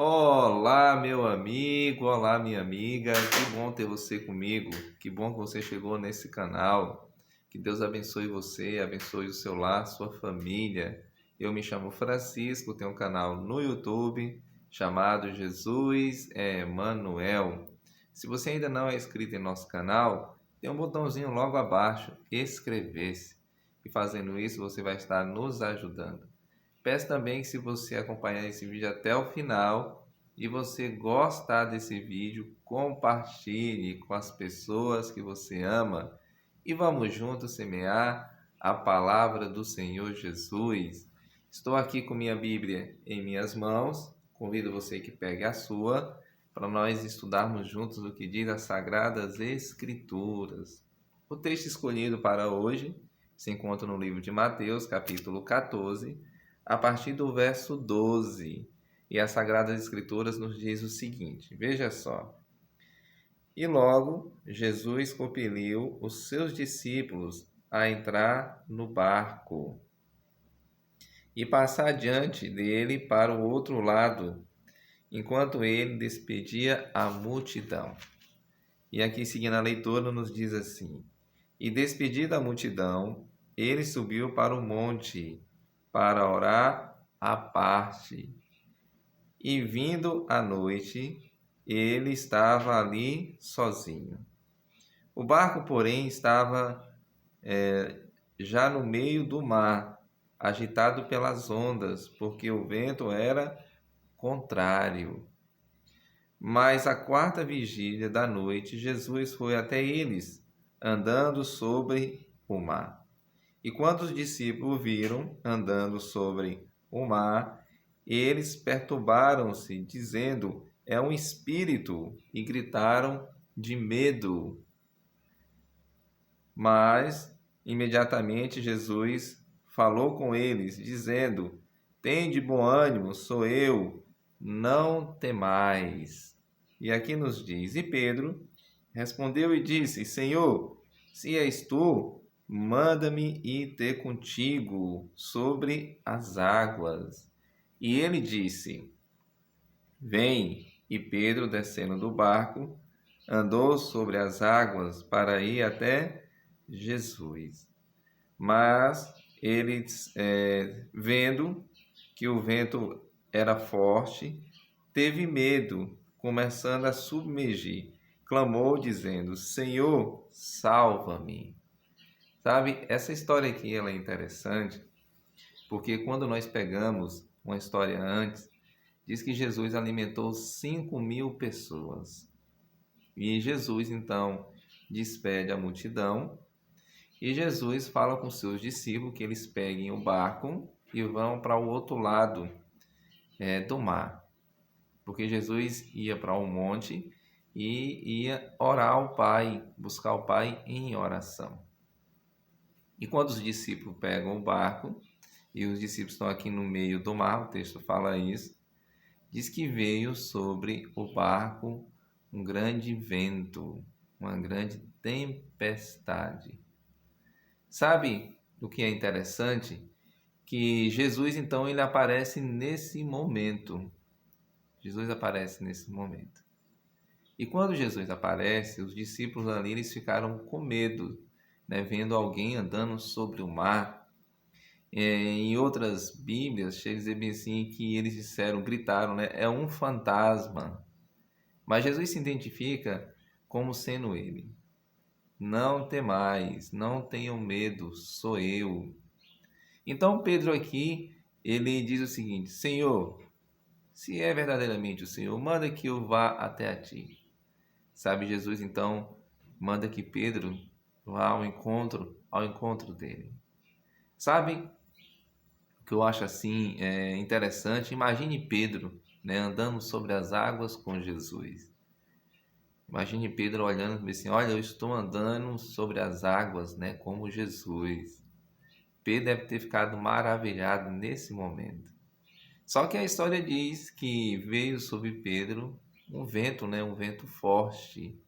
Olá, meu amigo, olá, minha amiga, que bom ter você comigo, que bom que você chegou nesse canal. Que Deus abençoe você, abençoe o seu lar, sua família. Eu me chamo Francisco, tenho um canal no YouTube chamado Jesus é Emanuel. Se você ainda não é inscrito em nosso canal, tem um botãozinho logo abaixo, inscrever-se. E fazendo isso, você vai estar nos ajudando. Peço também que se você acompanhar esse vídeo até o final e você gostar desse vídeo, compartilhe com as pessoas que você ama e vamos juntos semear a palavra do Senhor Jesus. Estou aqui com minha Bíblia em minhas mãos, convido você que pegue a sua para nós estudarmos juntos o que diz as Sagradas Escrituras. O texto escolhido para hoje se encontra no livro de Mateus, capítulo 14, a partir do verso 12. E as Sagradas Escrituras nos diz o seguinte, veja só. E logo Jesus compeliu os seus discípulos a entrar no barco e passar diante dele para o outro lado, enquanto ele despedia a multidão. E aqui, seguindo a leitura, nos diz assim: E despedida a multidão, ele subiu para o monte para orar à parte. E vindo a noite, ele estava ali sozinho. O barco, porém, estava já no meio do mar, agitado pelas ondas, porque o vento era contrário. Mas à quarta vigília da noite, Jesus foi até eles, andando sobre o mar. E quando os discípulos viram andando sobre o mar, eles perturbaram-se, dizendo: É um espírito, e gritaram de medo. Mas imediatamente Jesus falou com eles, dizendo: Tende bom ânimo, sou eu, não temais. E aqui nos diz: E Pedro respondeu e disse: Senhor, se és tu, manda-me ir ter contigo sobre as águas. E ele disse: Vem. E Pedro, descendo do barco, andou sobre as águas para ir até Jesus. Mas eles, vendo que o vento era forte, teve medo, começando a submergir. Clamou, dizendo: Senhor, salva-me. Sabe, essa história aqui ela é interessante, porque quando nós pegamos uma história antes, diz que Jesus alimentou 5.000 pessoas. E Jesus, então, despede a multidão e Jesus fala com seus discípulos que eles peguem o barco e vão para o outro lado do mar. Porque Jesus ia para um monte e ia orar ao Pai, buscar o Pai em oração. E quando os discípulos pegam o barco, e os discípulos estão aqui no meio do mar, o texto fala isso, diz que veio sobre o barco um grande vento, uma grande tempestade. Sabe o que é interessante? Que Jesus, então, ele aparece nesse momento. Jesus aparece nesse momento. E quando Jesus aparece, os discípulos ali eles ficaram com medo, né, vendo alguém andando sobre o mar. Em outras Bíblias, eles dizem assim que eles disseram, gritaram, né, é um fantasma. Mas Jesus se identifica como sendo ele. Não temais, não tenham medo, sou eu. Então Pedro aqui, ele diz o seguinte: Senhor, se é verdadeiramente o Senhor, manda que eu vá até a ti. Sabe, Jesus então manda que Pedro vá ao encontro dele. Sabe o que eu acho assim interessante? Imagine Pedro, né, andando sobre as águas com Jesus. Imagine Pedro olhando e assim: olha, eu estou andando sobre as águas, né, como Jesus. Pedro deve ter ficado maravilhado nesse momento. Só que a história diz que veio sobre Pedro um vento, né, um vento forte.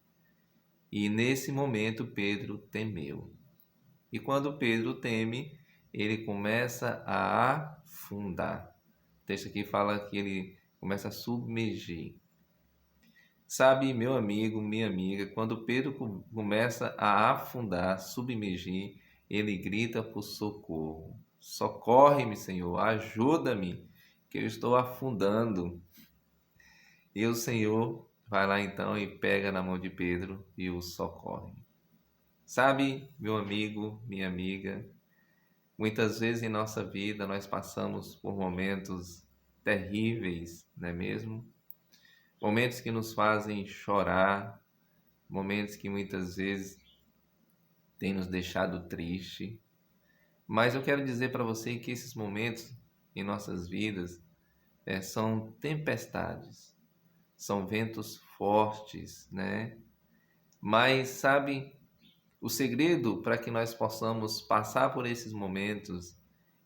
E nesse momento Pedro temeu. E quando Pedro teme, ele começa a afundar. O texto aqui fala que ele começa a submergir. Sabe, meu amigo, minha amiga, quando Pedro começa a afundar, submergir, ele grita por socorro. Socorre-me, Senhor, ajuda-me, que eu estou afundando. E o Senhor vai lá então e pega na mão de Pedro e o socorre. Sabe, meu amigo, minha amiga, muitas vezes em nossa vida nós passamos por momentos terríveis, não é mesmo? Momentos que nos fazem chorar, momentos que muitas vezes têm nos deixado triste. Mas eu quero dizer para você que esses momentos em nossas vidas são tempestades, são ventos fortes, né? Mas sabe, o segredo para que nós possamos passar por esses momentos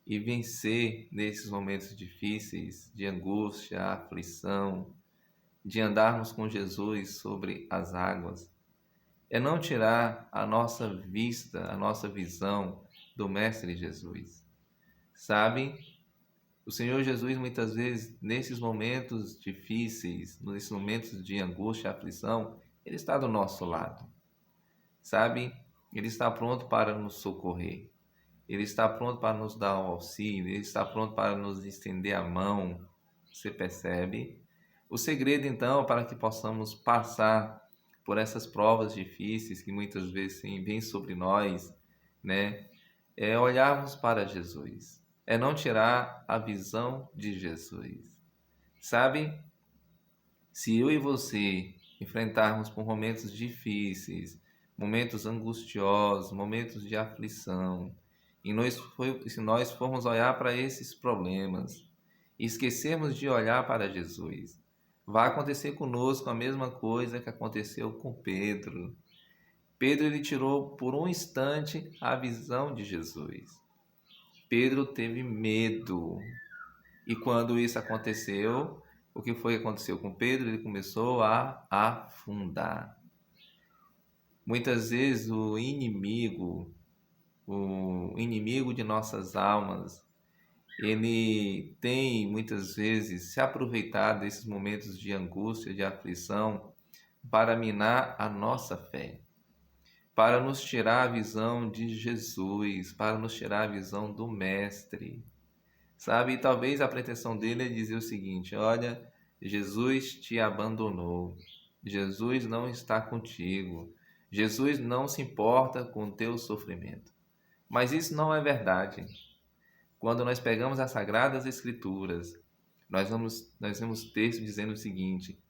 e vencer nesses momentos difíceis de angústia, aflição, de andarmos com Jesus sobre as águas, é não tirar a nossa vista, a nossa visão do Mestre Jesus. Sabe, o Senhor Jesus muitas vezes, nesses momentos difíceis, nesses momentos de angústia e aflição, Ele está do nosso lado. Sabe, Ele está pronto para nos socorrer. Ele está pronto para nos dar um auxílio, Ele está pronto para nos estender a mão. Você percebe? O segredo, então, para que possamos passar por essas provas difíceis que muitas vezes vêm sobre nós, né? É olharmos para Jesus, é não tirar a visão de Jesus. Sabe, se eu e você enfrentarmos por momentos difíceis, momentos angustiosos, momentos de aflição, se nós formos olhar para esses problemas e esquecermos de olhar para Jesus, vai acontecer conosco a mesma coisa que aconteceu com Pedro. Pedro ele tirou por um instante a visão de Jesus. Pedro teve medo. E quando isso aconteceu, o que foi que aconteceu com Pedro? Ele começou a afundar. Muitas vezes o inimigo de nossas almas, ele tem muitas vezes se aproveitado desses momentos de angústia, de aflição, para minar a nossa fé, para nos tirar a visão de Jesus, para nos tirar a visão do Mestre. Sabe? E talvez a pretensão dele é dizer o seguinte: olha, Jesus te abandonou, Jesus não está contigo, Jesus não se importa com o teu sofrimento. Mas isso não é verdade. Quando nós pegamos as Sagradas Escrituras, nós vemos texto dizendo o seguinte: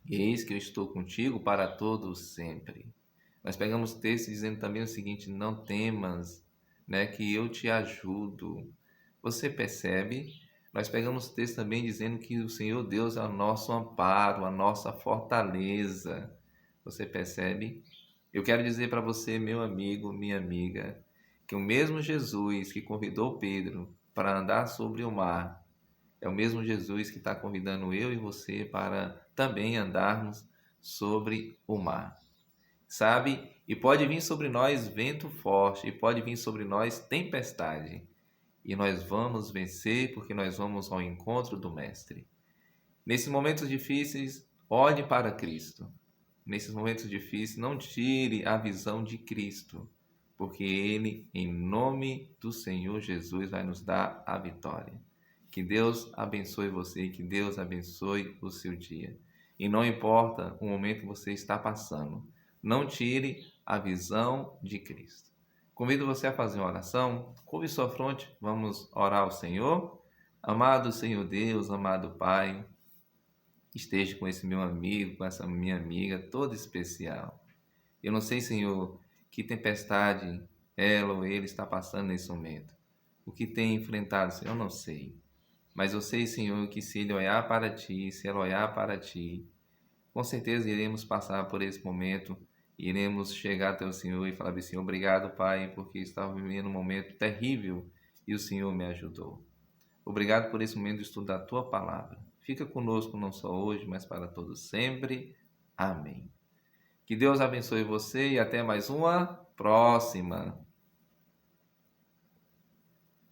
eis que eu estou contigo para todos sempre. Nós pegamos texto dizendo também o seguinte: não temas, né, que eu te ajudo. Você percebe? Nós pegamos texto também dizendo que o Senhor Deus é o nosso amparo, a nossa fortaleza. Você percebe? Eu quero dizer para você, meu amigo, minha amiga, que o mesmo Jesus que convidou Pedro para andar sobre o mar, é o mesmo Jesus que está convidando eu e você para também andarmos sobre o mar. Sabe? E pode vir sobre nós vento forte, e pode vir sobre nós tempestade. E nós vamos vencer porque nós vamos ao encontro do Mestre. Nesses momentos difíceis, olhe para Cristo. Nesses momentos difíceis, não tire a visão de Cristo, porque Ele, em nome do Senhor Jesus, vai nos dar a vitória. Que Deus abençoe você, que Deus abençoe o seu dia. E não importa o momento que você está passando, não tire a visão de Cristo. Convido você a fazer uma oração. Curve sua fronte, vamos orar ao Senhor. Amado Senhor Deus, amado Pai, esteja com esse meu amigo, com essa minha amiga toda especial. Eu não sei, Senhor, que tempestade ela ou ele está passando nesse momento. O que tem enfrentado, Senhor, eu não sei. Mas eu sei, Senhor, que se ele olhar para Ti, se ela olhar para Ti, com certeza iremos passar por esse momento, iremos chegar até o Senhor e falar bem, Senhor, obrigado, Pai, porque estava vivendo um momento terrível e o Senhor me ajudou. Obrigado por esse momento de estudar a Tua Palavra. Fica conosco não só hoje, mas para todos sempre. Amém. Que Deus abençoe você e até mais uma próxima.